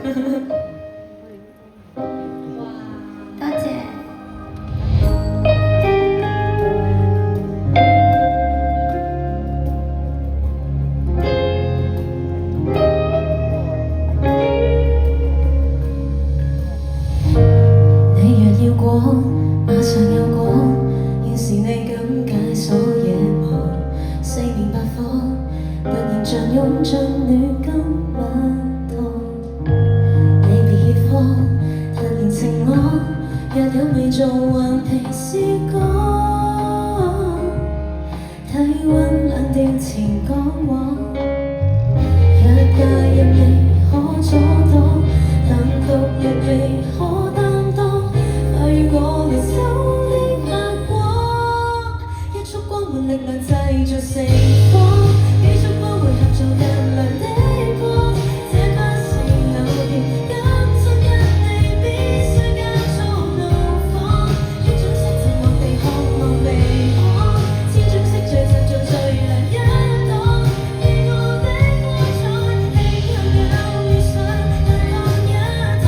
多謝。你若要過，馬上有果。要是你敢解鎖野望，四面八方，突然像湧進戀金蜜糖。你別怯慌，突然情網，若有未做頑皮試過，體溫冷掉前講話。若假日未可阻擋，但獨日未可擔當。跨越過年修的發光，一束光換力量製造成光，幾束光匯合做日亮的光。這不是偶然，今生跟你必須加速怒放。一種色寂寞地渴望被看，千種色聚集做最亮一檔。你我的光彩，慶幸有遇上難忘一趟。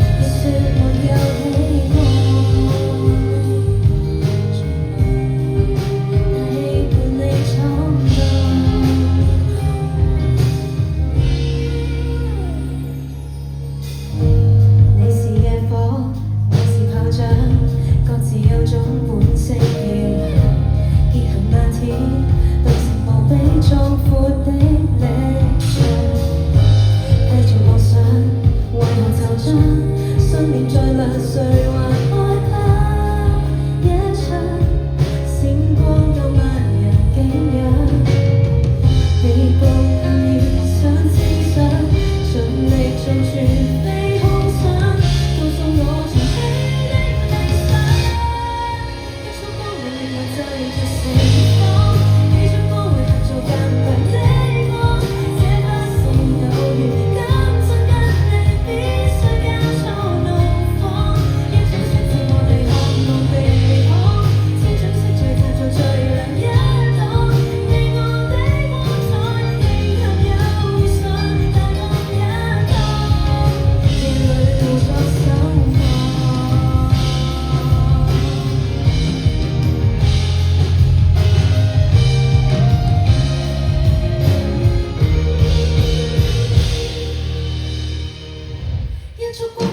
別說沒有起過，但喜歡你闖蕩。你是野火，我是炮仗，各自有種本色耀行，結合那天，構成無比壯闊的理想。繼續妄想，為何就將信念再亮，誰還害怕一場閃光夠萬人景仰。你共遇上思想，盡力做全非空想，告訴我從輕的理想。一束光換力量製造成光，幾束光匯合做更亮的光。這不是偶然，今生跟你必須加速怒放。一種色寂寞地渴望被看，千種色聚集做最亮一檔。你我的光彩，慶幸有遇上難忘一趟。夜裏路作守望。一束光。